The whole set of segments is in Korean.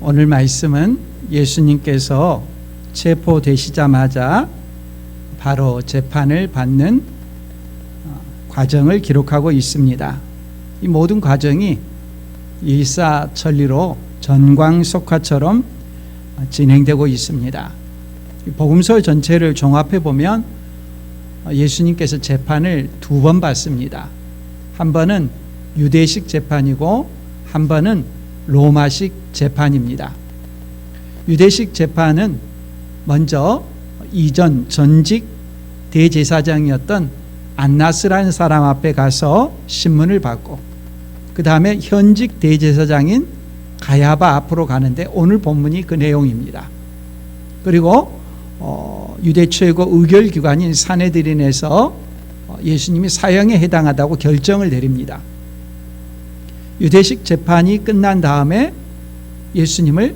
오늘 말씀은 예수님께서 체포되시자마자 바로 재판을 받는 과정을 기록하고 있습니다. 이 모든 과정이 일사천리로 전광석화처럼 진행되고 있습니다. 복음서 전체를 종합해 보면 예수님께서 재판을 두 번 받습니다. 한 번은 유대식 재판이고 한 번은 로마식 재판입니다. 유대식 재판은 먼저 이전 전직 대제사장이었던 안나스라는 사람 앞에 가서 신문을 받고, 그 다음에 현직 대제사장인 가야바 앞으로 가는데 오늘 본문이 그 내용입니다. 그리고 유대 최고 의결기관인 산헤드린에서 예수님이 사형에 해당하다고 결정을 내립니다. 유대식 재판이 끝난 다음에 예수님을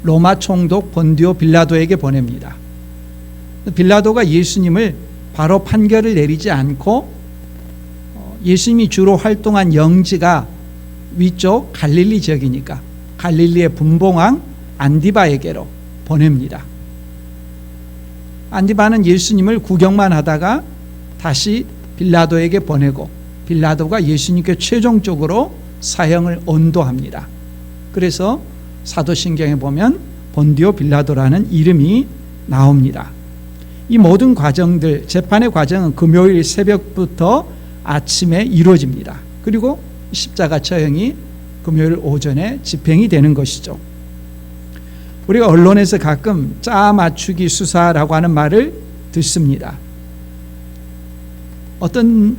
로마 총독 본디오 빌라도에게 보냅니다. 빌라도가 예수님을 바로 판결을 내리지 않고 예수님이 주로 활동한 영지가 위쪽 갈릴리 지역이니까 갈릴리의 분봉왕 안디바에게로 보냅니다. 안디바는 예수님을 구경만 하다가 다시 빌라도에게 보내고, 빌라도가 예수님께 최종적으로 사형을 언도합니다. 그래서 사도신경에 보면 본디오 빌라도라는 이름이 나옵니다. 이 모든 과정들, 재판의 과정은 금요일 새벽부터 아침에 이루어집니다. 그리고 십자가 처형이 금요일 오전에 집행이 되는 것이죠. 우리가 언론에서 가끔 짜 맞추기 수사라고 하는 말을 듣습니다. 어떤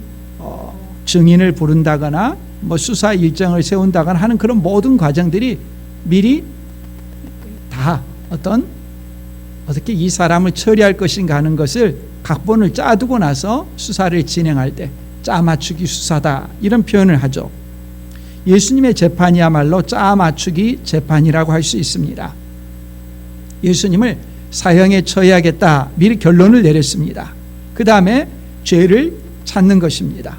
증인을 부른다거나 수사 일정을 세운다거나 하는 그런 모든 과정들이 미리 다 어떻게 이 사람을 처리할 것인가 하는 것을 각본을 짜두고 나서 수사를 진행할 때 짜 맞추기 수사다, 이런 표현을 하죠. 예수님의 재판이야말로 짜 맞추기 재판이라고 할 수 있습니다. 예수님을 사형에 처해야겠다, 미리 결론을 내렸습니다. 그 다음에 죄를 찾는 것입니다.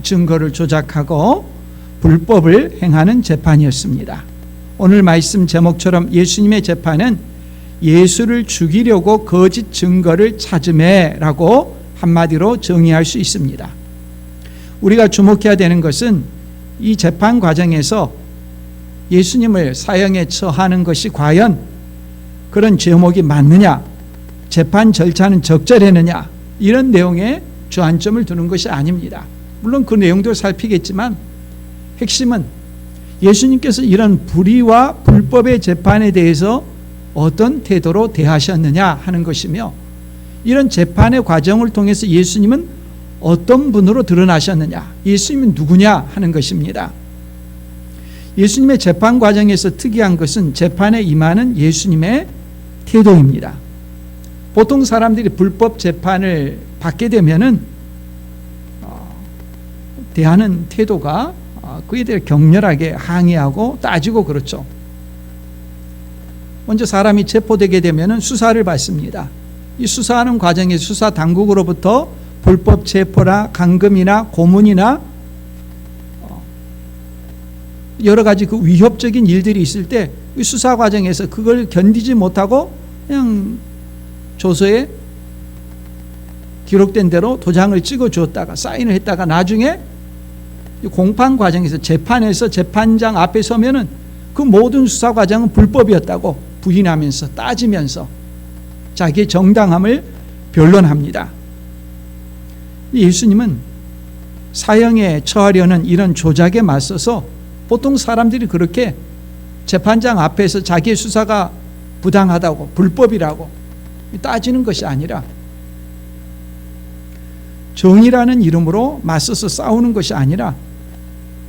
증거를 조작하고 불법을 행하는 재판이었습니다. 오늘 말씀 제목처럼 예수님의 재판은 예수를 죽이려고 거짓 증거를 찾음에라고 한마디로 정의할 수 있습니다. 우리가 주목해야 되는 것은 이 재판 과정에서 예수님을 사형에 처하는 것이 과연 그런 제목이 맞느냐, 재판 절차는 적절했느냐, 이런 내용에 주안점을 두는 것이 아닙니다. 물론 그 내용도 살피겠지만 핵심은 예수님께서 이런 불의와 불법의 재판에 대해서 어떤 태도로 대하셨느냐 하는 것이며, 이런 재판의 과정을 통해서 예수님은 어떤 분으로 드러나셨느냐, 예수님은 누구냐 하는 것입니다. 예수님의 재판 과정에서 특이한 것은 재판에 임하는 예수님의 태도입니다. 보통 사람들이 불법 재판을 받게 되면은 대하는 태도가 그에 대해 격렬하게 항의하고 따지고 그렇죠. 먼저 사람이 체포되게 되면은 수사를 받습니다. 이 수사하는 과정에서 수사 당국으로부터 불법 체포나 감금이나 고문이나 여러 가지 그 위협적인 일들이 있을 때 이 수사 과정에서 그걸 견디지 못하고 그냥 조서에 기록된 대로 도장을 찍어 주었다가 사인을 했다가 나중에 공판 과정에서 재판에서 재판장 앞에 서면은 그 모든 수사 과정은 불법이었다고 부인하면서 따지면서 자기의 정당함을 변론합니다. 예수님은 사형에 처하려는 이런 조작에 맞서서 보통 사람들이 그렇게 재판장 앞에서 자기의 수사가 부당하다고 불법이라고 따지는 것이 아니라 정의라는 이름으로 맞서서 싸우는 것이 아니라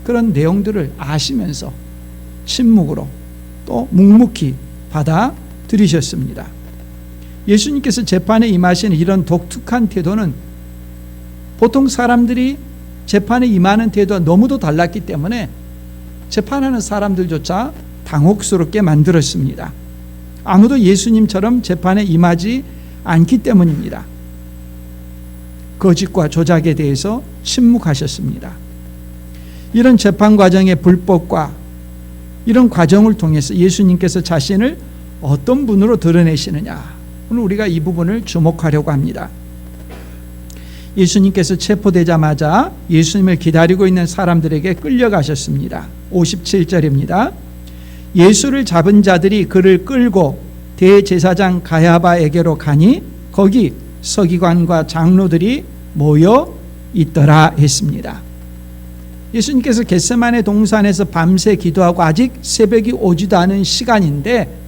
그런 내용들을 아시면서 침묵으로 또 묵묵히 받아들이셨습니다. 예수님께서 재판에 임하시는 이런 독특한 태도는 보통 사람들이 재판에 임하는 태도가 너무도 달랐기 때문에 재판하는 사람들조차 당혹스럽게 만들었습니다. 아무도 예수님처럼 재판에 임하지 않기 때문입니다. 거짓과 조작에 대해서 침묵하셨습니다. 이런 재판 과정의 불법과 이런 과정을 통해서 예수님께서 자신을 어떤 분으로 드러내시느냐, 오늘 우리가 이 부분을 주목하려고 합니다. 예수님께서 체포되자마자 예수님을 기다리고 있는 사람들에게 끌려가셨습니다. 57절입니다. 예수를 잡은 자들이 그를 끌고 대제사장 가야바에게로 가니 거기 서기관과 장로들이 모여 있더라 했습니다. 예수님께서 겟세마네 동산에서 밤새 기도하고 아직 새벽이 오지도 않은 시간인데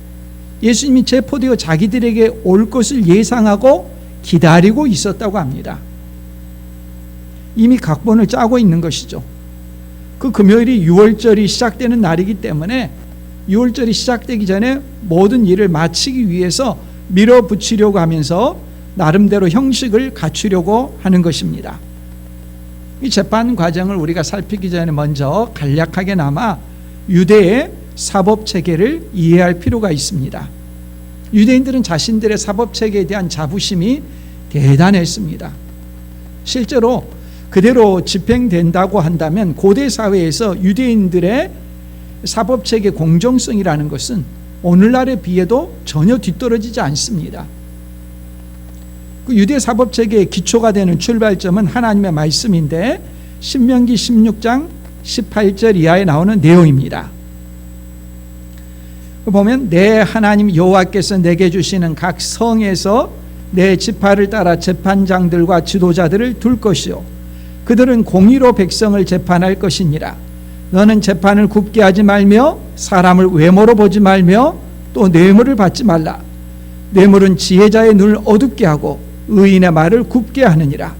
예수님이 체포되어 자기들에게 올 것을 예상하고 기다리고 있었다고 합니다. 이미 각본을 짜고 있는 것이죠. 그 금요일이 6월절이 시작되는 날이기 때문에 6월절이 시작되기 전에 모든 일을 마치기 위해서 밀어붙이려고 하면서 나름대로 형식을 갖추려고 하는 것입니다. 이 재판 과정을 우리가 살피기 전에 먼저 간략하게나마 유대의 사법체계를 이해할 필요가 있습니다. 유대인들은 자신들의 사법체계에 대한 자부심이 대단했습니다. 실제로 그대로 집행된다고 한다면 고대 사회에서 유대인들의 사법체계 공정성이라는 것은 오늘날에 비해도 전혀 뒤떨어지지 않습니다. 그 유대 사법체계의 기초가 되는 출발점은 하나님의 말씀인데 신명기 16장 18절 이하에 나오는 내용입니다. 보면 내 하나님 여호와께서 내게 주시는 각 성에서 내 지파를 따라 재판장들과 지도자들을 둘 것이요 그들은 공의로 백성을 재판할 것이니라. 너는 재판을 굽게 하지 말며 사람을 외모로 보지 말며 또 뇌물을 받지 말라. 뇌물은 지혜자의 눈을 어둡게 하고 의인의 말을 굽게 하느니라.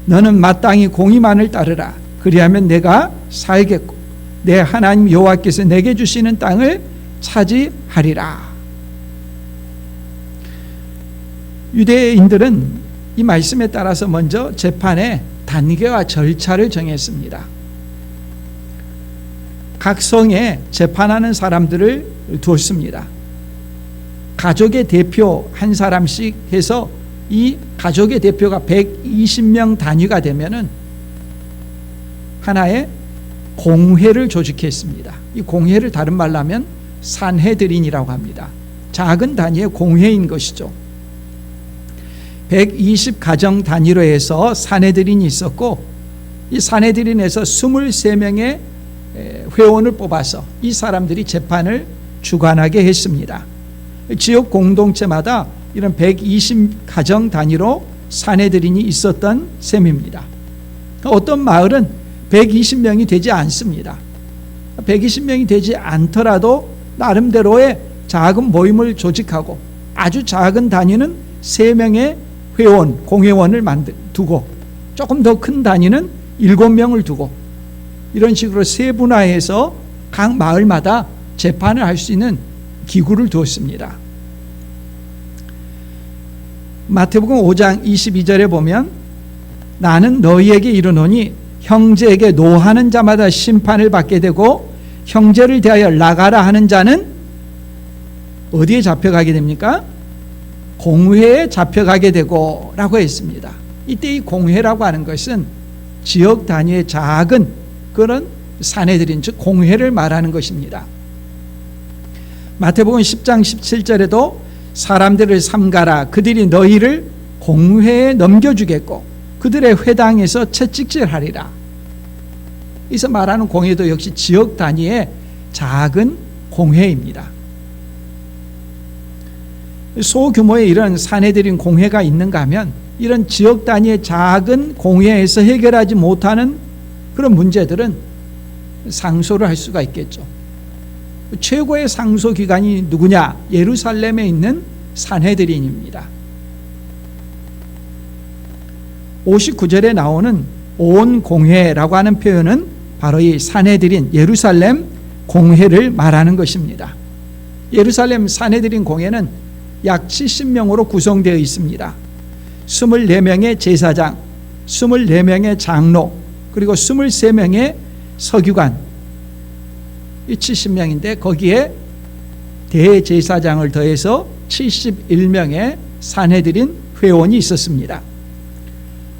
너는 마땅히 공의만을 따르라. 그리하면 내가 살겠고 내 하나님 여호와께서 내게 주시는 땅을 차지하리라. 유대인들은 이 말씀에 따라서 먼저 재판의 단계와 절차를 정했습니다. 각 성에 재판하는 사람들을 두었습니다. 가족의 대표 한 사람씩 해서 이 가족의 대표가 120명 단위가 되면은 하나의 공회를 조직했습니다. 이 공회를 다른 말로 하면 산헤드린이라고 합니다. 작은 단위의 공회인 것이죠. 120 가정 단위로 해서 산헤드린이 있었고 이 산헤드린에서 23명의 회원을 뽑아서 이 사람들이 재판을 주관하게 했습니다. 지역 공동체마다 이런 120 가정 단위로 산헤드린이 있었던 셈입니다. 어떤 마을은 120명이 되지 않습니다. 120명이 되지 않더라도 나름대로의 작은 모임을 조직하고 아주 작은 단위는 3명의 회원, 공회원을 두고 조금 더 큰 단위는 7명을 두고 이런 식으로 세분화해서 각 마을마다 재판을 할 수 있는 기구를 두었습니다. 마태복음 5장 22절에 보면 나는 너희에게 이르노니 형제에게 노하는 자마다 심판을 받게 되고 형제를 대하여 나가라 하는 자는 어디에 잡혀가게 됩니까? 공회에 잡혀가게 되고 라고 했습니다. 이때 이 공회라고 하는 것은 지역 단위의 작은 그런 산헤드린 즉 공회를 말하는 것입니다. 마태복음 10장 17절에도 사람들을 삼가라 그들이 너희를 공회에 넘겨주겠고 그들의 회당에서 채찍질하리라. 여기서 말하는 공회도 역시 지역 단위의 작은 공회입니다. 소규모의 이런 산헤드린 공회가 있는가 하면 이런 지역 단위의 작은 공회에서 해결하지 못하는 그런 문제들은 상소를 할 수가 있겠죠. 최고의 상소기관이 누구냐? 예루살렘에 있는 산헤드린입니다. 59절에 나오는 온 공회라고 하는 표현은 바로 이 산헤드린 예루살렘 공회를 말하는 것입니다. 예루살렘 산헤드린 공회는 약 70명으로 구성되어 있습니다. 24명의 제사장, 24명의 장로, 그리고 23명의 서기관, 이 70명인데 거기에 대제사장을 더해서 71명의 산헤드린 회원이 있었습니다.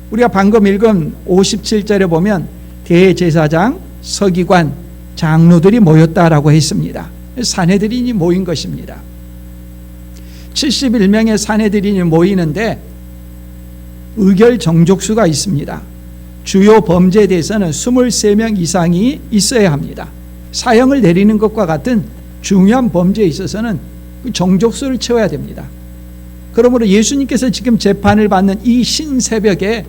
우리가 방금 읽은 57절에 보면 대제사장, 서기관, 장로들이 모였다라고 했습니다. 산헤드린이 모인 것입니다. 71명의 산헤드린이 모이는데 의결 정족수가 있습니다. 주요 범죄에 대해서는 23명 이상이 있어야 합니다. 사형을 내리는 것과 같은 중요한 범죄에 있어서는 그 정족수를 채워야 됩니다. 그러므로 예수님께서 지금 재판을 받는 이 신새벽에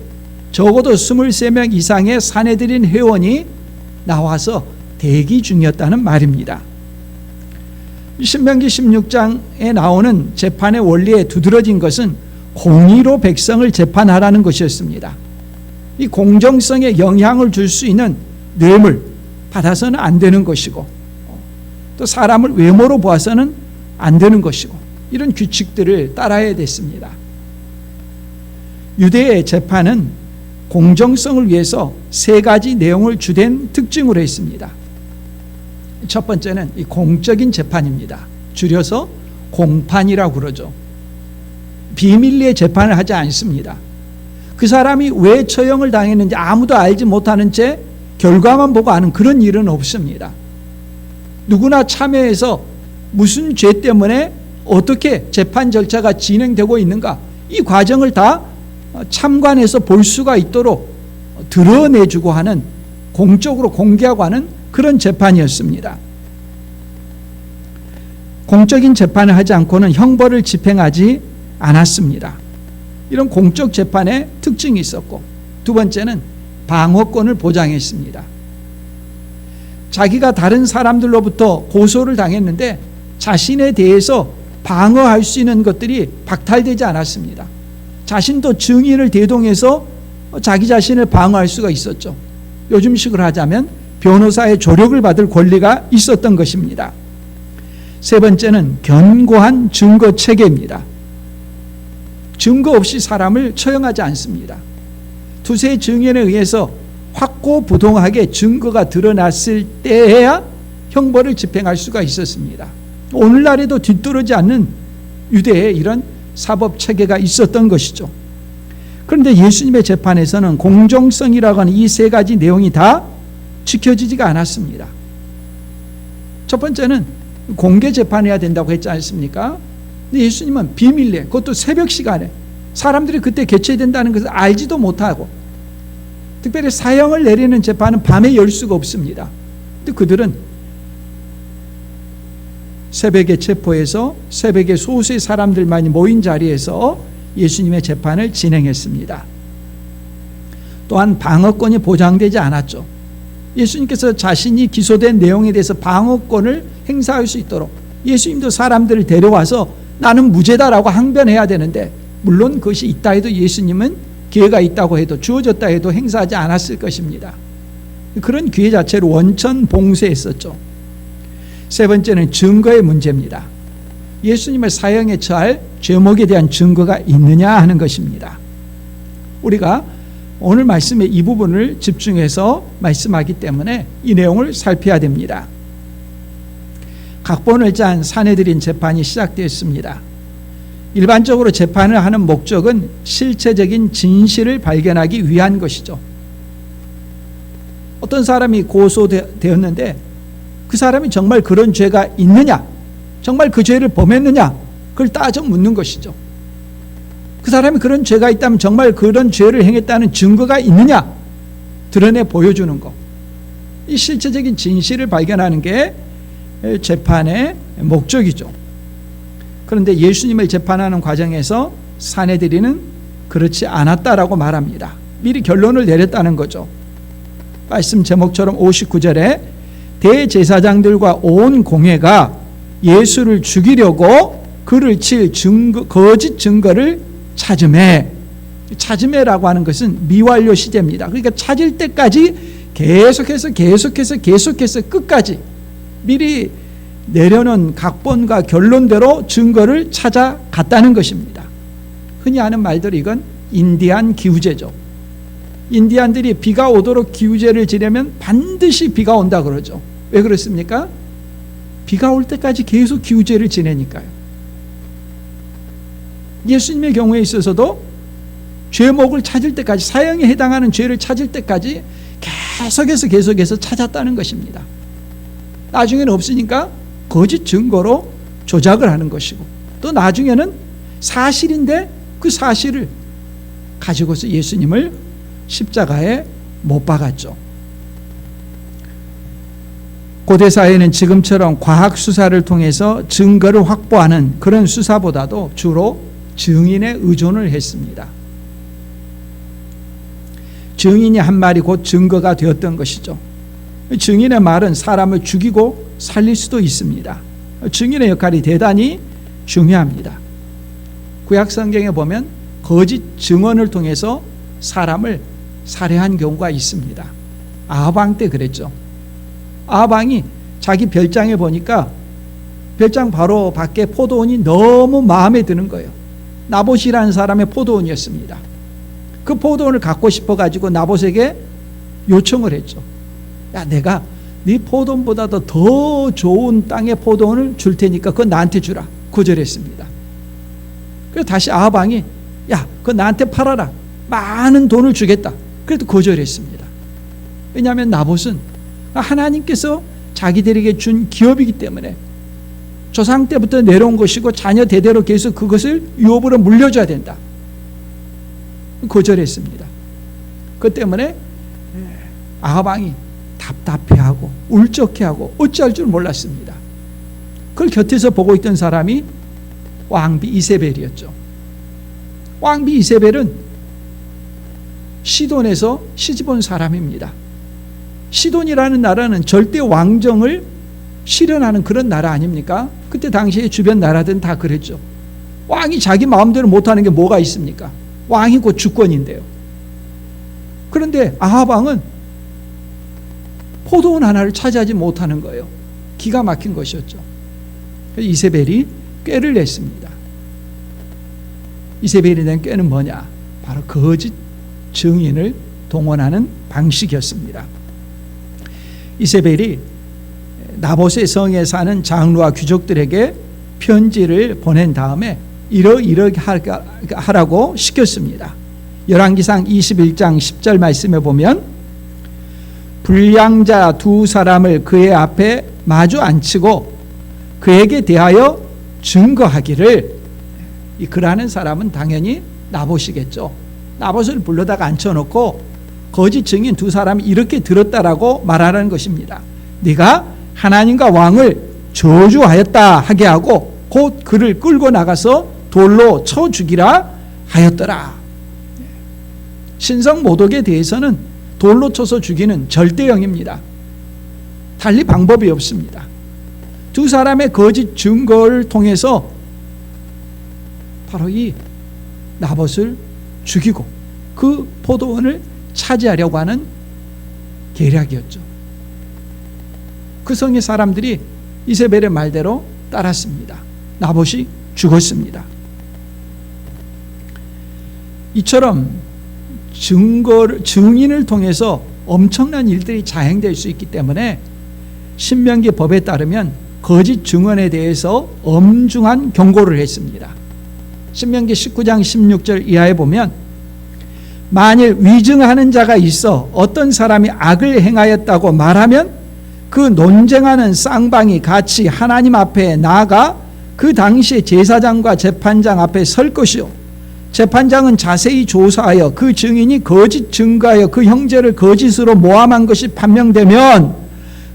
적어도 23명 이상의 산헤드린 회원이 나와서 대기 중이었다는 말입니다. 신명기 16장에 나오는 재판의 원리에 두드러진 것은 공의로 백성을 재판하라는 것이었습니다. 이 공정성에 영향을 줄 수 있는 뇌물 받아서는 안 되는 것이고, 또 사람을 외모로 보아서는 안 되는 것이고, 이런 규칙들을 따라야 됐습니다. 유대의 재판은 공정성을 위해서 세 가지 내용을 주된 특징으로 했습니다. 첫 번째는 이 공적인 재판입니다. 줄여서 공판이라고 그러죠. 비밀리에 재판을 하지 않습니다. 그 사람이 왜 처형을 당했는지 아무도 알지 못하는 채 결과만 보고 아는 그런 일은 없습니다. 누구나 참여해서 무슨 죄 때문에 어떻게 재판 절차가 진행되고 있는가, 이 과정을 다 참관해서 볼 수가 있도록 드러내주고 하는, 공적으로 공개하고 하는 그런 재판이었습니다. 공적인 재판을 하지 않고는 형벌을 집행하지 않았습니다. 이런 공적 재판의 특징이 있었고, 두 번째는 방어권을 보장했습니다. 자기가 다른 사람들로부터 고소를 당했는데 자신에 대해서 방어할 수 있는 것들이 박탈되지 않았습니다. 자신도 증인을 대동해서 자기 자신을 방어할 수가 있었죠. 요즘식으로 하자면 변호사의 조력을 받을 권리가 있었던 것입니다. 세 번째는 견고한 증거 체계입니다. 증거 없이 사람을 처형하지 않습니다. 두세 증인에 의해서 확고부동하게 증거가 드러났을 때에야 형벌을 집행할 수가 있었습니다. 오늘날에도 뒤떨어지지 않는 유대의 이런 사법 체계가 있었던 것이죠. 그런데 예수님의 재판에서는 공정성이라고 하는 이 세 가지 내용이 다 지켜지지가 않았습니다. 첫 번째는 공개 재판해야 된다고 했지 않습니까? 근데 예수님은 비밀리에, 그것도 새벽 시간에 사람들이 그때 개최된다는 것을 알지도 못하고, 특별히 사형을 내리는 재판은 밤에 열 수가 없습니다. 근데 그들은 새벽에 체포해서 새벽에 소수의 사람들만이 모인 자리에서 예수님의 재판을 진행했습니다. 또한 방어권이 보장되지 않았죠. 예수님께서 자신이 기소된 내용에 대해서 방어권을 행사할 수 있도록 예수님도 사람들을 데려와서 나는 무죄다라고 항변해야 되는데, 물론 그것이 있다 해도 예수님은 기회가 있다고 해도 주어졌다 해도 행사하지 않았을 것입니다. 그런 기회 자체를 원천 봉쇄했었죠. 세 번째는 증거의 문제입니다. 예수님을 사형에 처할 죄목에 대한 증거가 있느냐 하는 것입니다. 우리가 오늘 말씀의 이 부분을 집중해서 말씀하기 때문에 이 내용을 살펴야 됩니다. 각본을 짠 산헤드린 재판이 시작되었습니다. 일반적으로 재판을 하는 목적은 실체적인 진실을 발견하기 위한 것이죠. 어떤 사람이 고소되었는데 그 사람이 정말 그런 죄가 있느냐, 정말 그 죄를 범했느냐, 그걸 따져 묻는 것이죠. 그 사람이 그런 죄가 있다면 정말 그런 죄를 행했다는 증거가 있느냐 드러내 보여주는 것, 이 실체적인 진실을 발견하는 게 재판의 목적이죠. 그런데 예수님을 재판하는 과정에서 산헤드린은 그렇지 않았다라고 말합니다. 미리 결론을 내렸다는 거죠. 말씀 제목처럼 59절에 대제사장들과 온 공회가 예수를 죽이려고 그를 칠 거짓 증거를 찾음해라고 하는 것은 미완료 시제입니다. 그러니까 찾을 때까지 계속해서 끝까지 미리 내려놓은 각본과 결론대로 증거를 찾아갔다는 것입니다. 흔히 하는 말대로 이건 인디안 기우제죠. 인디안들이 비가 오도록 기우제를 지내면 반드시 비가 온다 그러죠. 왜 그렇습니까? 비가 올 때까지 계속 기우제를 지내니까요. 예수님의 경우에 있어서도 죄목을 찾을 때까지, 사형에 해당하는 죄를 찾을 때까지 계속해서 찾았다는 것입니다. 나중에는 없으니까 거짓 증거로 조작을 하는 것이고, 또 나중에는 사실인데 그 사실을 가지고서 예수님을 십자가에 못 박았죠. 고대 사회는 지금처럼 과학 수사를 통해서 증거를 확보하는 그런 수사보다도 주로 증인에 의존을 했습니다. 증인이 한 말이 곧 증거가 되었던 것이죠. 증인의 말은 사람을 죽이고 살릴 수도 있습니다. 증인의 역할이 대단히 중요합니다. 구약 성경에 보면 거짓 증언을 통해서 사람을 살해한 경우가 있습니다. 아합 왕 때 그랬죠. 아합 왕이 자기 별장에 보니까 별장 바로 밖에 포도원이 너무 마음에 드는 거예요. 나봇이라는 사람의 포도원이었습니다. 그 포도원을 갖고 싶어가지고 나봇에게 요청을 했죠. 야, 내가 네 포도원보다도 더 좋은 땅의 포도원을 줄 테니까 그거 나한테 주라. 거절했습니다. 그래서 다시 아합 왕이 야, 그거 나한테 팔아라. 많은 돈을 주겠다. 그래도 거절했습니다. 왜냐하면 나봇은 하나님께서 자기들에게 준 기업이기 때문에 조상 때부터 내려온 것이고 자녀 대대로 계속 그것을 유업으로 물려줘야 된다. 거절했습니다. 그 때문에 아합 왕이 답답해하고 울적해하고 어찌할 줄 몰랐습니다. 그걸 곁에서 보고 있던 사람이 왕비 이세벨이었죠. 왕비 이세벨은 시돈에서 시집온 사람입니다. 시돈이라는 나라는 절대 왕정을 실현하는 그런 나라 아닙니까? 그때 당시에 주변 나라들은 다 그랬죠. 왕이 자기 마음대로 못하는 게 뭐가 있습니까? 왕이 곧 주권인데요. 그런데 아합 왕은 포도원 하나를 차지하지 못하는 거예요. 기가 막힌 것이었죠. 그래서 이세벨이 꾀를 냈습니다. 이세벨이 낸 꾀는 뭐냐? 바로 거짓 증인을 동원하는 방식이었습니다. 이세벨이 나봇의 성에 사는 장로와 귀족들에게 편지를 보낸 다음에 이러이러하게 하라고 시켰습니다. 열왕기상 21장 10절 말씀에 보면 불량자 두 사람을 그의 앞에 마주 앉히고 그에게 대하여 증거하기를, 이 그라는 사람은 당연히 나봇이겠죠. 나봇을 불러다가 앉혀놓고 거짓 증인 두 사람이 이렇게 들었다라고 말하는 것입니다. 네가 하나님과 왕을 저주하였다 하게 하고 곧 그를 끌고 나가서 돌로 쳐 죽이라 하였더라. 신성 모독에 대해서는 돌로 쳐서 죽이는 절대형입니다. 달리 방법이 없습니다. 두 사람의 거짓 증거를 통해서 바로 이 나봇을 죽이고 그 포도원을 차지하려고 하는 계략이었죠. 그 성의 사람들이 이세벨의 말대로 따랐습니다. 나봇이 죽었습니다. 이처럼 증인을 통해서 엄청난 일들이 자행될 수 있기 때문에 신명기 법에 따르면 거짓 증언에 대해서 엄중한 경고를 했습니다. 신명기 19장 16절 이하에 보면 만일 위증하는 자가 있어 어떤 사람이 악을 행하였다고 말하면 그 논쟁하는 쌍방이 같이 하나님 앞에 나아가 그 당시에 제사장과 재판장 앞에 설 것이요 재판장은 자세히 조사하여 그 증인이 거짓 증거하여 그 형제를 거짓으로 모함한 것이 판명되면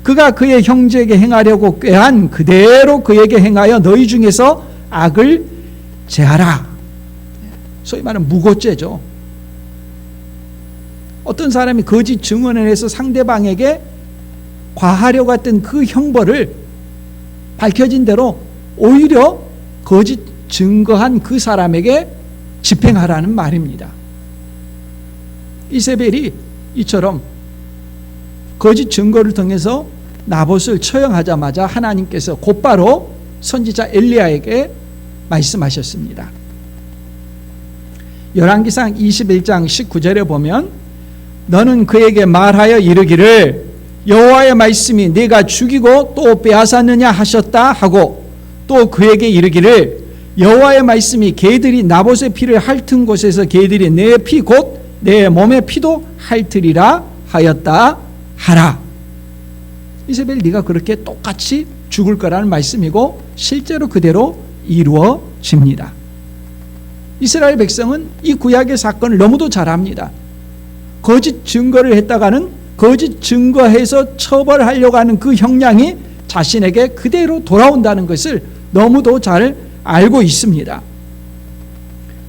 그가 그의 형제에게 행하려고 꾀한 그대로 그에게 행하여 너희 중에서 악을 제하라. 소위 말하는 무고죄죠. 어떤 사람이 거짓 증언을 해서 상대방에게 과하려고 했던 그 형벌을 밝혀진 대로 오히려 거짓 증거한 그 사람에게 집행하라는 말입니다. 이세벨이 이처럼 거짓 증거를 통해서 나봇을 처형하자마자 하나님께서 곧바로 선지자 엘리야에게 말씀하셨습니다. 열왕기상 21장 19절에 보면 너는 그에게 말하여 이르기를 여호와의 말씀이 네가 죽이고 또 빼앗았느냐 하셨다 하고 또 그에게 이르기를 여호와의 말씀이 개들이 나봇의 피를 핥은 곳에서 개들이 내 피 곧 내 몸의 피도 핥으리라 하였다 하라. 이세벨 네가 그렇게 똑같이 죽을 거라는 말씀이고 실제로 그대로 이루어집니다. 이스라엘 백성은 이 구약의 사건을 너무도 잘 압니다. 거짓 증거를 했다가는 거짓 증거해서 처벌하려고 하는 그 형량이 자신에게 그대로 돌아온다는 것을 너무도 잘 알고 있습니다.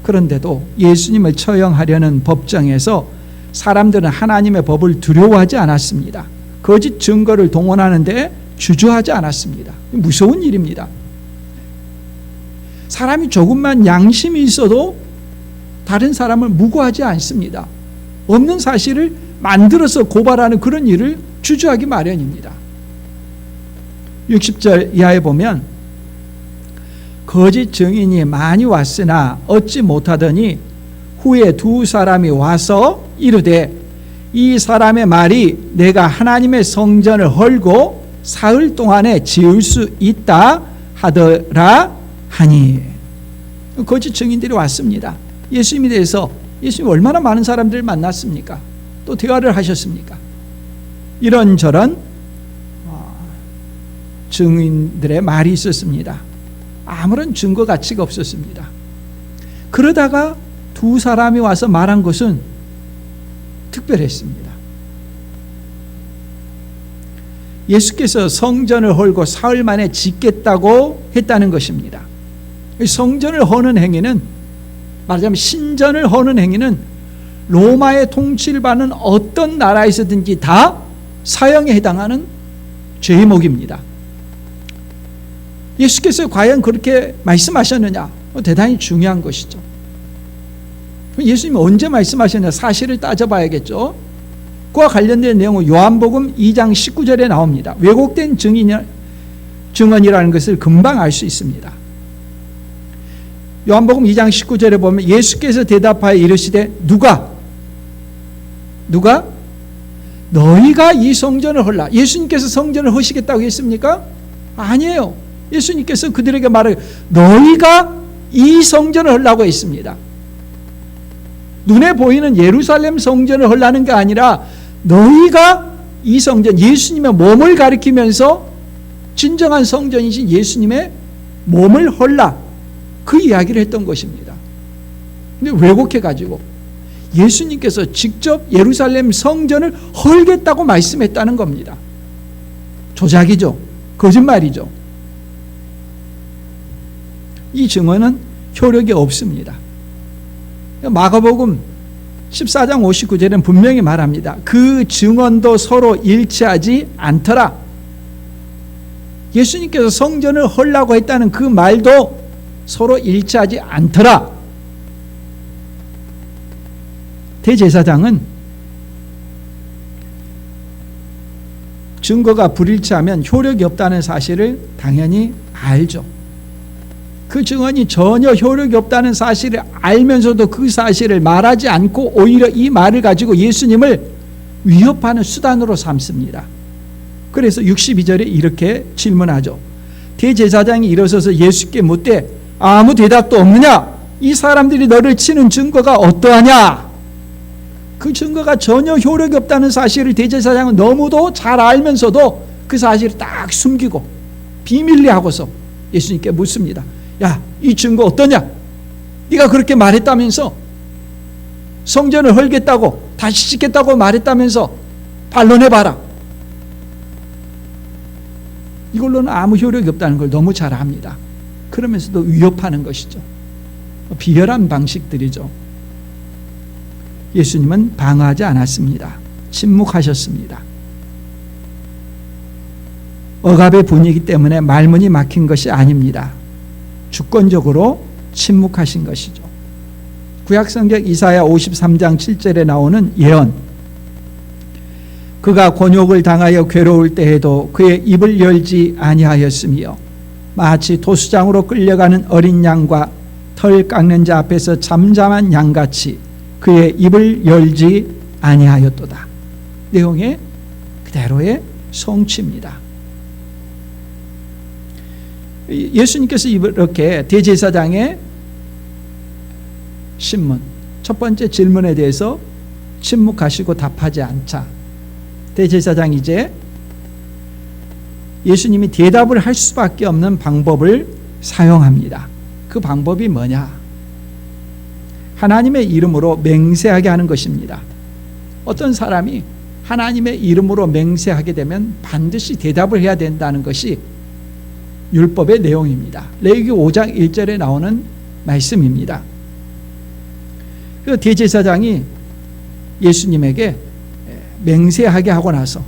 그런데도 예수님을 처형하려는 법정에서 사람들은 하나님의 법을 두려워하지 않았습니다. 거짓 증거를 동원하는데 주저하지 않았습니다. 무서운 일입니다. 사람이 조금만 양심이 있어도 다른 사람을 무고하지 않습니다. 없는 사실을 만들어서 고발하는 그런 일을 주저하기 마련입니다. 60절 이하에 보면 거짓 증인이 많이 왔으나 얻지 못하더니 후에 두 사람이 와서 이르되 이 사람의 말이 내가 하나님의 성전을 헐고 사흘 동안에 지을 수 있다 하더라 하니. 거짓 증인들이 왔습니다. 예수님에 대해서 예수님 얼마나 많은 사람들을 만났습니까? 또 대화를 하셨습니까? 이런저런 증인들의 말이 있었습니다. 아무런 증거 가치가 없었습니다. 그러다가 두 사람이 와서 말한 것은 특별했습니다. 예수께서 성전을 헐고 사흘 만에 짓겠다고 했다는 것입니다. 성전을 허는 행위는, 말하자면 신전을 허는 행위는 로마의 통치를 받는 어떤 나라에서든지 다 사형에 해당하는 죄목입니다. 예수께서 과연 그렇게 말씀하셨느냐? 대단히 중요한 것이죠. 예수님이 언제 말씀하셨느냐? 사실을 따져봐야겠죠. 그와 관련된 내용은 요한복음 2장 19절에 나옵니다. 왜곡된 증언이라는 것을 금방 알 수 있습니다. 요한복음 2장 19절에 보면 예수께서 대답하여 이르시되 누가 너희가 이 성전을 헐라. 예수님께서 성전을 허시겠다고 했습니까? 아니에요. 예수님께서 그들에게 말해요. 너희가 이 성전을 헐라고 했습니다. 눈에 보이는 예루살렘 성전을 헐라는 게 아니라 너희가 이 성전, 예수님의 몸을 가리키면서 진정한 성전이신 예수님의 몸을 헐라, 그 이야기를 했던 것입니다. 근데 왜곡해가지고 예수님께서 직접 예루살렘 성전을 헐겠다고 말씀했다는 겁니다. 조작이죠. 거짓말이죠. 이 증언은 효력이 없습니다. 마가복음 14장 59절에는 분명히 말합니다. 그 증언도 서로 일치하지 않더라. 예수님께서 성전을 헐라고 했다는 그 말도 서로 일치하지 않더라. 대제사장은 증거가 불일치하면 효력이 없다는 사실을 당연히 알죠. 그 증언이 전혀 효력이 없다는 사실을 알면서도 그 사실을 말하지 않고 오히려 이 말을 가지고 예수님을 위협하는 수단으로 삼습니다. 그래서 62절에 이렇게 질문하죠. 대제사장이 일어서서 예수께 묻되 아무 대답도 없느냐? 이 사람들이 너를 치는 증거가 어떠하냐? 그 증거가 전혀 효력이 없다는 사실을 대제사장은 너무도 잘 알면서도 그 사실을 딱 숨기고 비밀리 하고서 예수님께 묻습니다. 야, 이 증거 어떠냐? 네가 그렇게 말했다면서, 성전을 헐겠다고, 다시 짓겠다고 말했다면서 반론해봐라. 이걸로는 아무 효력이 없다는 걸 너무 잘 압니다. 그러면서도 위협하는 것이죠. 비열한 방식들이죠. 예수님은 방어하지 않았습니다. 침묵하셨습니다. 억압의 분위기 때문에 말문이 막힌 것이 아닙니다. 주권적으로 침묵하신 것이죠. 구약성경 이사야 53장 7절에 나오는 예언. 그가 곤욕을 당하여 괴로울 때에도 그의 입을 열지 아니하였으며 마치 토수장으로 끌려가는 어린 양과 털 깎는 자 앞에서 잠잠한 양같이 그의 입을 열지 아니하였도다. 내용의 그대로의 성취입니다. 예수님께서 이렇게 대제사장의 신문, 첫 번째 질문에 대해서 침묵하시고 답하지 않자 대제사장이 이제 예수님이 대답을 할 수밖에 없는 방법을 사용합니다. 그 방법이 뭐냐? 하나님의 이름으로 맹세하게 하는 것입니다. 어떤 사람이 하나님의 이름으로 맹세하게 되면 반드시 대답을 해야 된다는 것이 율법의 내용입니다. 레위기 5장 1절에 나오는 말씀입니다. 그 대제사장이 예수님에게 맹세하게 하고 나서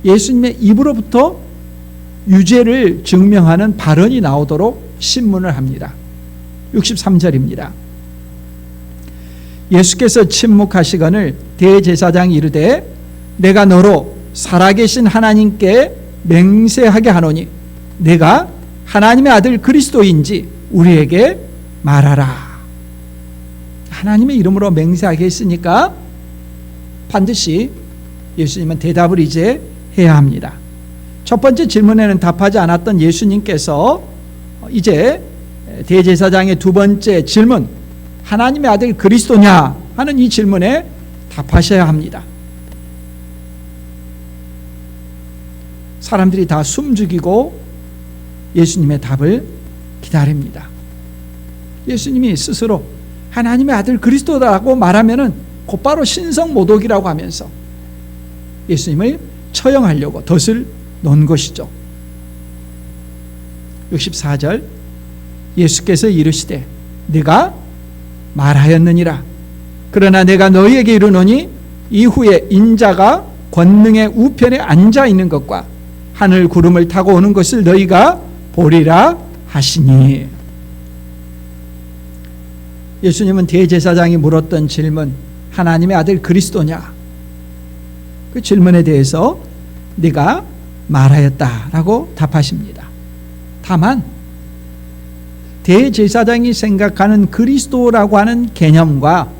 예수님의 입으로부터 유죄를 증명하는 발언이 나오도록 신문을 합니다. 63절입니다. 예수께서 침묵하시거늘 대제사장이 이르되 내가 너로 살아계신 하나님께 맹세하게 하노니 내가 하나님의 아들 그리스도인지 우리에게 말하라. 하나님의 이름으로 맹세하게 했으니까 반드시 예수님은 대답을 이제 해야 합니다. 첫 번째 질문에는 답하지 않았던 예수님께서 이제 대제사장의 두 번째 질문, 하나님의 아들 그리스도냐 하는 이 질문에 답하셔야 합니다. 사람들이 다 숨죽이고 예수님의 답을 기다립니다. 예수님이 스스로 하나님의 아들 그리스도라고 말하면은 곧바로 신성모독이라고 하면서 예수님을 처형하려고 덫을 놓은 것이죠. 64절 예수께서 이르시되 네가 말하였느니라. 그러나 내가 너희에게 이르노니 이후에 인자가 권능의 우편에 앉아 있는 것과 하늘 구름을 타고 오는 것을 너희가 보리라 하시니. 예수님은 대제사장이 물었던 질문, 하나님의 아들 그리스도냐? 그 질문에 대해서 네가 말하였다라고 답하십니다. 다만 대제사장이 생각하는 그리스도라고 하는 개념과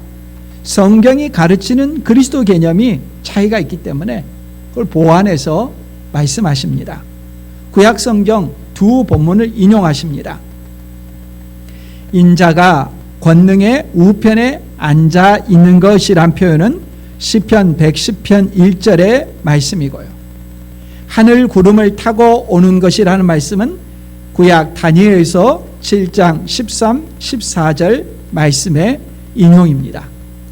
성경이 가르치는 그리스도 개념이 차이가 있기 때문에 그걸 보완해서 말씀하십니다. 구약 성경 두 본문을 인용하십니다. 인자가 권능의 우편에 앉아 있는 것이란 표현은 시편 110편 1절의 말씀이고요. 하늘 구름을 타고 오는 것이라는 말씀은 구약 다니엘서 7장 13, 14절 말씀의 인용입니다.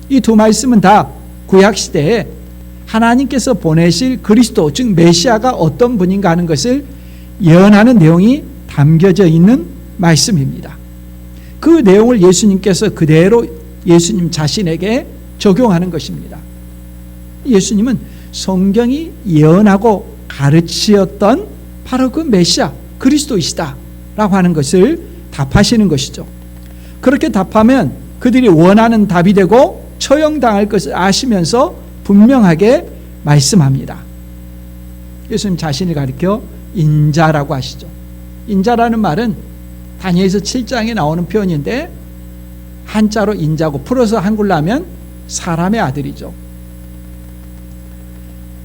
이 두 말씀은 다 구약 시대에 하나님께서 보내실 그리스도, 즉 메시아가 어떤 분인가 하는 것을 예언하는 내용이 담겨져 있는 말씀입니다. 그 내용을 예수님께서 그대로 예수님 자신에게 적용하는 것입니다. 예수님은 성경이 예언하고 가르치었던 바로 그 메시아 그리스도이시다 라고 하는 것을 답하시는 것이죠. 그렇게 답하면 그들이 원하는 답이 되고 처형당할 것을 아시면서 분명하게 말씀합니다. 예수님 자신을 가리켜 인자라고 하시죠. 인자라는 말은 다니엘서 7장에 나오는 표현인데 한자로 인자고 풀어서 한글로 하면 사람의 아들이죠.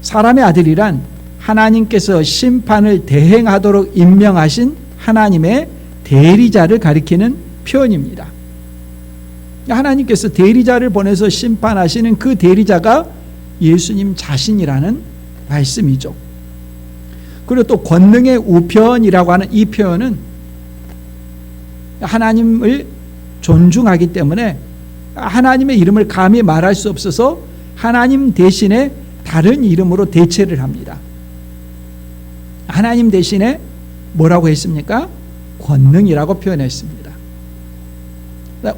사람의 아들이란 하나님께서 심판을 대행하도록 임명하신 하나님의 대리자를 가리키는 표현입니다. 하나님께서 대리자를 보내서 심판하시는 그 대리자가 예수님 자신이라는 말씀이죠. 그리고 또 권능의 우편이라고 하는 이 표현은 하나님을 존중하기 때문에 하나님의 이름을 감히 말할 수 없어서 하나님 대신에 다른 이름으로 대체를 합니다. 하나님 대신에 뭐라고 했습니까? 권능이라고 표현했습니다.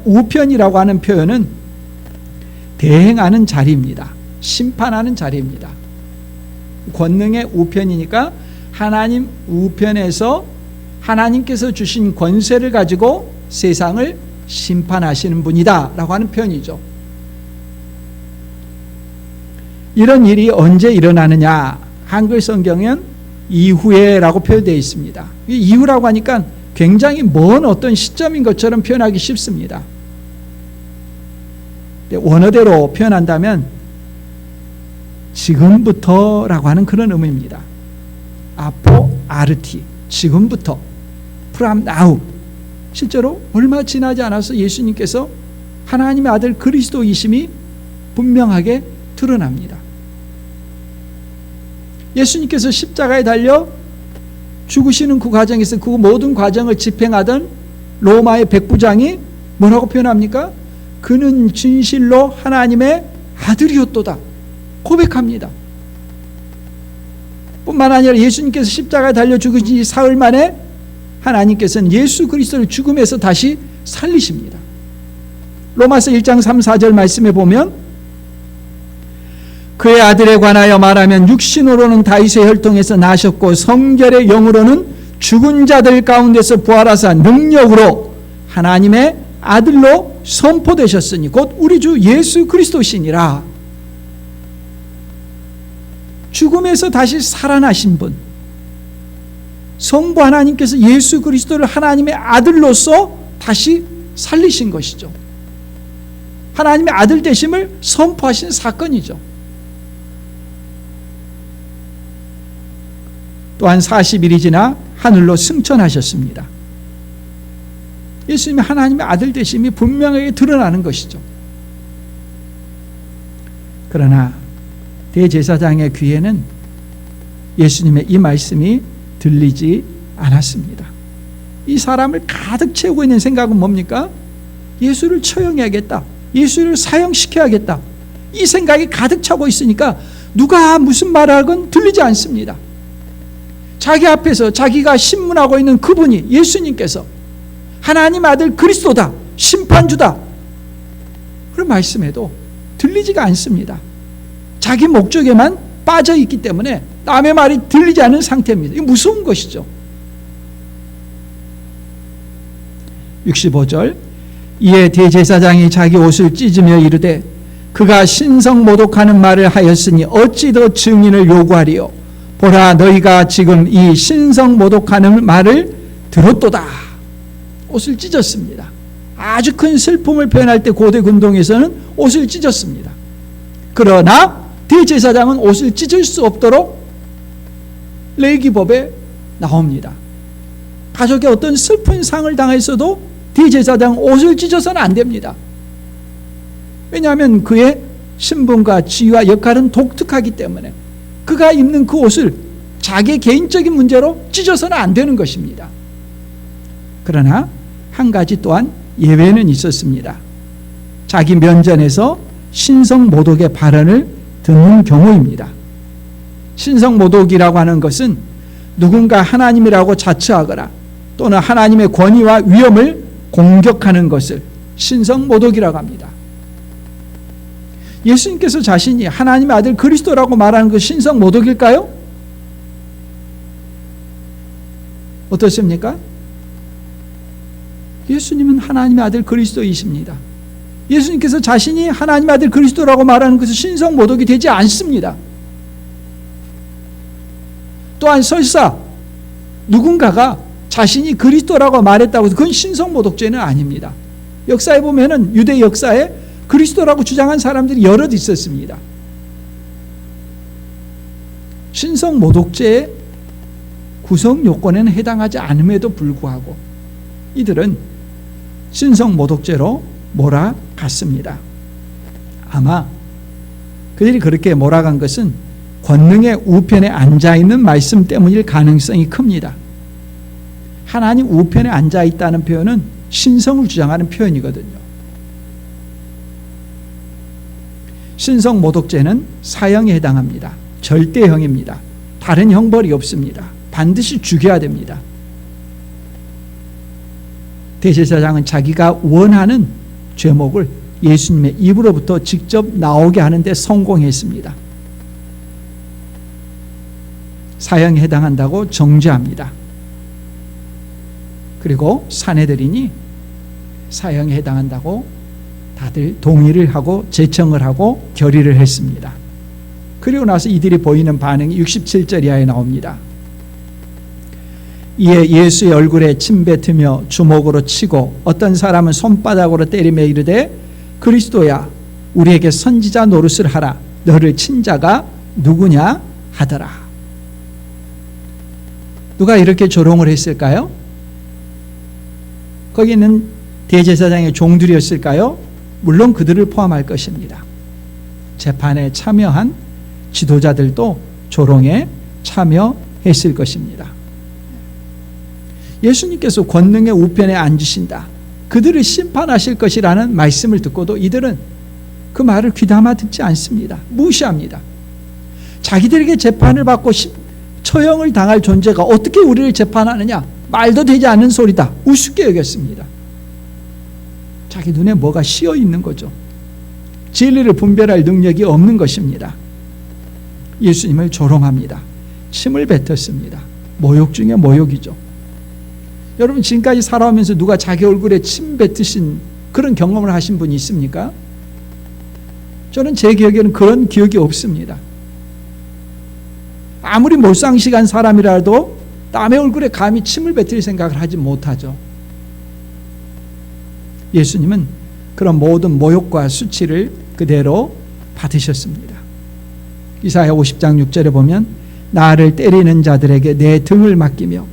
우편이라고 하는 표현은 대행하는 자리입니다. 심판하는 자리입니다. 권능의 우편이니까 하나님 우편에서 하나님께서 주신 권세를 가지고 세상을 심판하시는 분이다 라고 하는 표현이죠. 이런 일이 언제 일어나느냐? 한글 성경은 이후에 라고 표현되어 있습니다. 이후라고 하니까 굉장히 먼 어떤 시점인 것처럼 표현하기 쉽습니다. 원어대로 표현한다면 지금부터라고 하는 그런 의미입니다. 아포 아르티, 지금부터, from now. 실제로 얼마 지나지 않아서 예수님께서 하나님의 아들 그리스도이심이 분명하게 드러납니다. 예수님께서 십자가에 달려 죽으시는 그 과정에서 그 모든 과정을 집행하던 로마의 백부장이 뭐라고 표현합니까? 그는 진실로 하나님의 아들이었도다 고백합니다. 뿐만 아니라 예수님께서 십자가에 달려 죽으신 지 사흘 만에 하나님께서는 예수 그리스도를 죽음에서 다시 살리십니다. 로마서 1장 3, 4절 말씀에 보면 그의 아들에 관하여 말하면 육신으로는 다윗의 혈통에서 나셨고 성결의 영으로는 죽은 자들 가운데서 부활하사 능력으로 하나님의 아들로 선포되셨으니 곧 우리 주 예수 그리스도시니라. 죽음에서 다시 살아나신 분, 성부 하나님께서 예수 그리스도를 하나님의 아들로서 다시 살리신 것이죠. 하나님의 아들 되심을 선포하신 사건이죠. 또한 40일이 지나 하늘로 승천하셨습니다. 예수님이 하나님의 아들 되심이 분명하게 드러나는 것이죠. 그러나 대제사장의 귀에는 예수님의 이 말씀이 들리지 않았습니다. 이 사람을 가득 채우고 있는 생각은 뭡니까? 예수를 처형해야겠다, 예수를 사형시켜야겠다, 이 생각이 가득 차고 있으니까 누가 무슨 말하건 들리지 않습니다. 자기 앞에서 자기가 신문하고 있는 그분이 예수님께서 하나님 아들 그리스도다, 심판주다 그런 말씀해도 들리지가 않습니다. 자기 목적에만 빠져 있기 때문에 남의 말이 들리지 않는 상태입니다. 이게 무서운 것이죠. 65절 이에 대제사장이 자기 옷을 찢으며 이르되 그가 신성모독하는 말을 하였으니 어찌 더 증인을 요구하리요. 보라 너희가 지금 이 신성모독하는 말을 들었도다. 옷을 찢었습니다. 아주 큰 슬픔을 표현할 때 고대 군동에서는 옷을 찢었습니다. 그러나 대제사장은 옷을 찢을 수 없도록 레위기법에 나옵니다. 가족의 어떤 슬픈 상을 당했어도 대제사장은 옷을 찢어서는 안 됩니다. 왜냐하면 그의 신분과 지위와 역할은 독특하기 때문에 그가 입는 그 옷을 자기의 개인적인 문제로 찢어서는 안 되는 것입니다. 그러나 한 가지 또한 예외는 있었습니다. 자기 면전에서 신성모독의 발언을 듣는 경우입니다. 신성모독이라고 하는 것은 누군가 하나님이라고 자처하거나 또는 하나님의 권위와 위엄을 공격하는 것을 신성모독이라고 합니다. 예수님께서 자신이 하나님의 아들 그리스도라고 말하는 그 신성모독일까요? 어떻습니까? 예수님은 하나님의 아들 그리스도이십니다. 예수님께서 자신이 하나님의 아들 그리스도라고 말하는 것은 신성모독이 되지 않습니다. 또한 설사 누군가가 자신이 그리스도라고 말했다고 해서 그건 신성모독죄는 아닙니다. 역사에 보면은 유대 역사에 그리스도라고 주장한 사람들이 여럿 있었습니다. 신성모독죄의 구성 요건에는 해당하지 않음에도 불구하고 이들은 신성모독죄로 몰아갔습니다. 아마 그들이 그렇게 몰아간 것은 권능의 우편에 앉아있는 말씀 때문일 가능성이 큽니다. 하나님 우편에 앉아있다는 표현은 신성을 주장하는 표현이거든요. 신성모독죄는 사형에 해당합니다. 절대형입니다. 다른 형벌이 없습니다. 반드시 죽여야 됩니다. 대제사장은 자기가 원하는 죄목을 예수님의 입으로부터 직접 나오게 하는데 성공했습니다. 사형에 해당한다고 정죄합니다. 그리고 사내들이니 사형에 해당한다고 다들 동의를 하고 제청을 하고 결의를 했습니다. 그리고 나서 이들이 보이는 반응이 67절 이하에 나옵니다. 이에 예수의 얼굴에 침 뱉으며 주먹으로 치고 어떤 사람은 손바닥으로 때리며 이르되 그리스도야 우리에게 선지자 노릇을 하라. 너를 친 자가 누구냐 하더라. 누가 이렇게 조롱을 했을까요? 거기 있는 대제사장의 종들이었을까요? 물론 그들을 포함할 것입니다. 재판에 참여한 지도자들도 조롱에 참여했을 것입니다. 예수님께서 권능의 우편에 앉으신다, 그들을 심판하실 것이라는 말씀을 듣고도 이들은 그 말을 귀담아 듣지 않습니다. 무시합니다. 자기들에게 재판을 받고 처형을 당할 존재가 어떻게 우리를 재판하느냐, 말도 되지 않는 소리다, 우습게 여겼습니다. 자기 눈에 뭐가 씌어 있는 거죠. 진리를 분별할 능력이 없는 것입니다. 예수님을 조롱합니다. 침을 뱉었습니다. 모욕 중에 모욕이죠. 여러분, 지금까지 살아오면서 누가 자기 얼굴에 침 뱉으신 그런 경험을 하신 분이 있습니까? 저는 제 기억에는 그런 기억이 없습니다. 아무리 몰상식한 사람이라도 남의 얼굴에 감히 침을 뱉을 생각을 하지 못하죠. 예수님은 그런 모든 모욕과 수치를 그대로 받으셨습니다. 이사야 50장 6절에 보면 나를 때리는 자들에게 내 등을 맡기며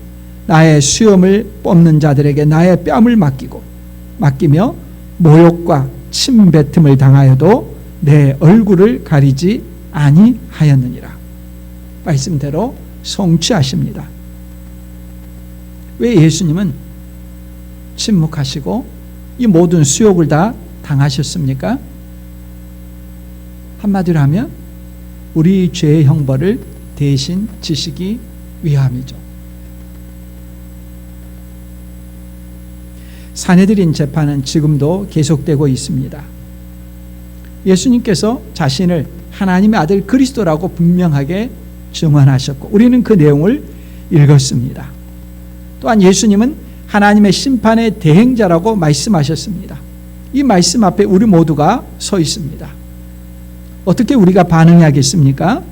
나의 수염을 뽑는 자들에게 나의 뺨을 맡기며 모욕과 침뱉음을 당하여도 내 얼굴을 가리지 아니하였느니라. 말씀대로 성취하십니다. 왜 예수님은 침묵하시고 이 모든 수욕을 다 당하셨습니까? 한마디로 하면 우리 죄의 형벌을 대신 지시기 위함이죠. 사내들인 재판은 지금도 계속되고 있습니다. 예수님께서 자신을 하나님의 아들 그리스도라고 분명하게 증언하셨고 우리는 그 내용을 읽었습니다. 또한 예수님은 하나님의 심판의 대행자라고 말씀하셨습니다. 이 말씀 앞에 우리 모두가 서 있습니다. 어떻게 우리가 반응하겠습니까?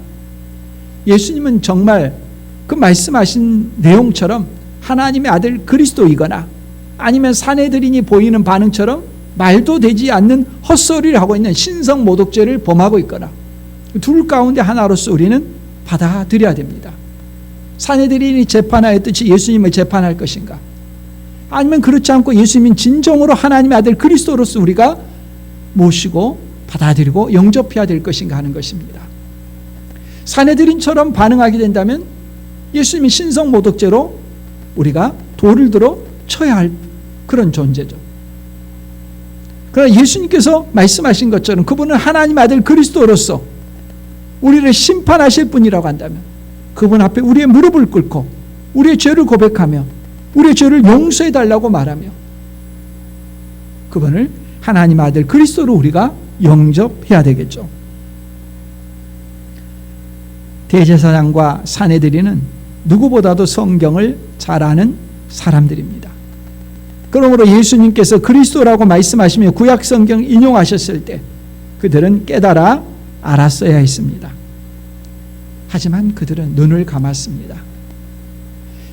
예수님은 정말 그 말씀하신 내용처럼 하나님의 아들 그리스도이거나 아니면 사내들인이 보이는 반응처럼 말도 되지 않는 헛소리를 하고 있는 신성모독죄를 범하고 있거나 둘 가운데 하나로서 우리는 받아들여야 됩니다. 사내들인이 재판하였듯이 예수님을 재판할 것인가? 아니면 그렇지 않고 예수님은 진정으로 하나님의 아들 그리스도로서 우리가 모시고 받아들이고 영접해야 될 것인가 하는 것입니다. 사내들인처럼 반응하게 된다면 예수님이 신성모독죄로 우리가 돌을 들어 쳐야 할 그런 존재죠. 그러나 예수님께서 말씀하신 것처럼 그분은 하나님의 아들 그리스도로서 우리를 심판하실 분이라고 한다면 그분 앞에 우리의 무릎을 꿇고 우리의 죄를 고백하며 우리의 죄를 용서해 달라고 말하며 그분을 하나님의 아들 그리스도로 우리가 영접해야 되겠죠. 대제사장과 사내들이는 누구보다도 성경을 잘 아는 사람들입니다. 그러므로 예수님께서 그리스도라고 말씀하시며 구약 성경 인용하셨을 때 그들은 깨달아 알았어야 했습니다. 하지만 그들은 눈을 감았습니다.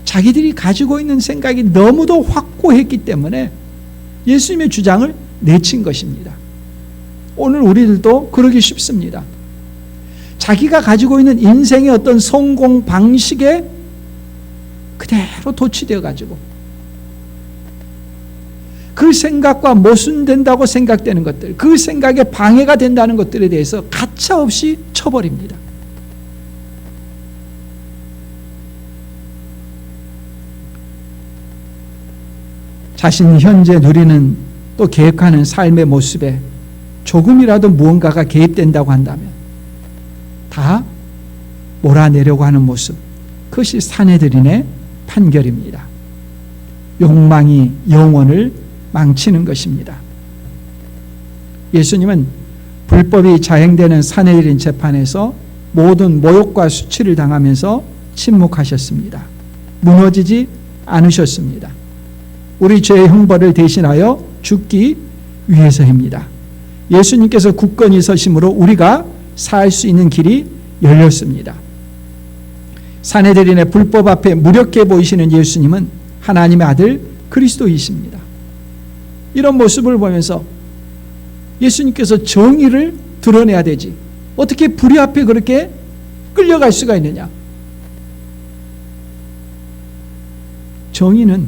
자기들이 가지고 있는 생각이 너무도 확고했기 때문에 예수님의 주장을 내친 것입니다. 오늘 우리들도 그러기 쉽습니다. 자기가 가지고 있는 인생의 어떤 성공 방식에 그대로 도취되어 가지고 그 생각과 모순된다고 생각되는 것들, 그 생각에 방해가 된다는 것들에 대해서 가차없이 쳐버립니다. 자신이 현재 누리는 또 계획하는 삶의 모습에 조금이라도 무언가가 개입된다고 한다면 다 몰아내려고 하는 모습, 그것이 사내들인의 판결입니다. 욕망이 영혼을 망치는 것입니다. 예수님은 불법이 자행되는 사내들인 재판에서 모든 모욕과 수치를 당하면서 침묵하셨습니다. 무너지지 않으셨습니다. 우리 죄의 형벌을 대신하여 죽기 위해서입니다. 예수님께서 굳건히 서심으로 우리가 살 수 있는 길이 열렸습니다. 사내들인의 불법 앞에 무력해 보이시는 예수님은 하나님의 아들 그리스도이십니다. 이런 모습을 보면서 예수님께서 정의를 드러내야 되지 어떻게 불의 앞에 그렇게 끌려갈 수가 있느냐? 정의는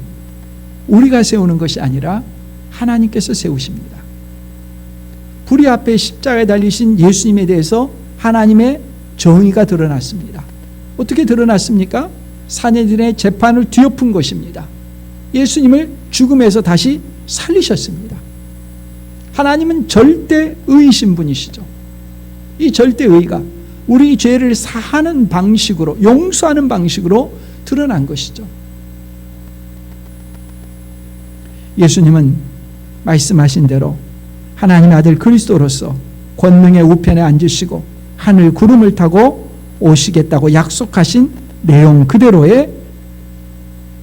우리가 세우는 것이 아니라 하나님께서 세우십니다. 불의 앞에 십자가에 달리신 예수님에 대해서 하나님의 정의가 드러났습니다. 어떻게 드러났습니까? 사내들의 재판을 뒤엎은 것입니다. 예수님을 죽음에서 다시 살리셨습니다. 하나님은 절대의이신 분이시죠. 이 절대의가 우리 죄를 사하는 방식으로, 용서하는 방식으로 드러난 것이죠. 예수님은 말씀하신 대로 하나님의 아들 그리스도로서 권능의 우편에 앉으시고 하늘 구름을 타고 오시겠다고 약속하신 내용 그대로의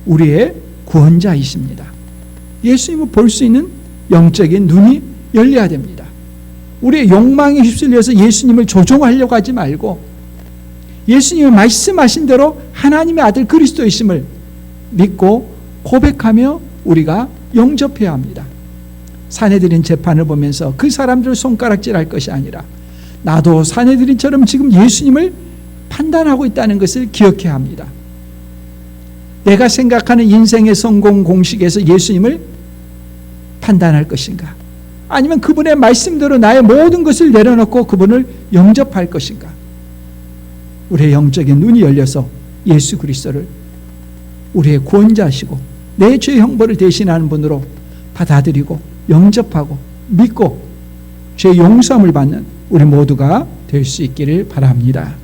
우리의 구원자이십니다. 예수님을 볼 수 있는 영적인 눈이 열려야 됩니다. 우리의 욕망에 휩쓸려서 예수님을 조종하려고 하지 말고 예수님이 말씀하신 대로 하나님의 아들 그리스도이심을 믿고 고백하며 우리가 영접해야 합니다. 사내들인 재판을 보면서 그 사람들을 손가락질할 것이 아니라 나도 사내들인처럼 지금 예수님을 판단하고 있다는 것을 기억해야 합니다. 내가 생각하는 인생의 성공 공식에서 예수님을 판단할 것인가? 아니면 그분의 말씀대로 나의 모든 것을 내려놓고 그분을 영접할 것인가? 우리의 영적인 눈이 열려서 예수 그리스도를 우리의 구원자시고 내 죄 형벌을 대신하는 분으로 받아들이고 영접하고 믿고 죄 용서함을 받는 우리 모두가 될 수 있기를 바랍니다.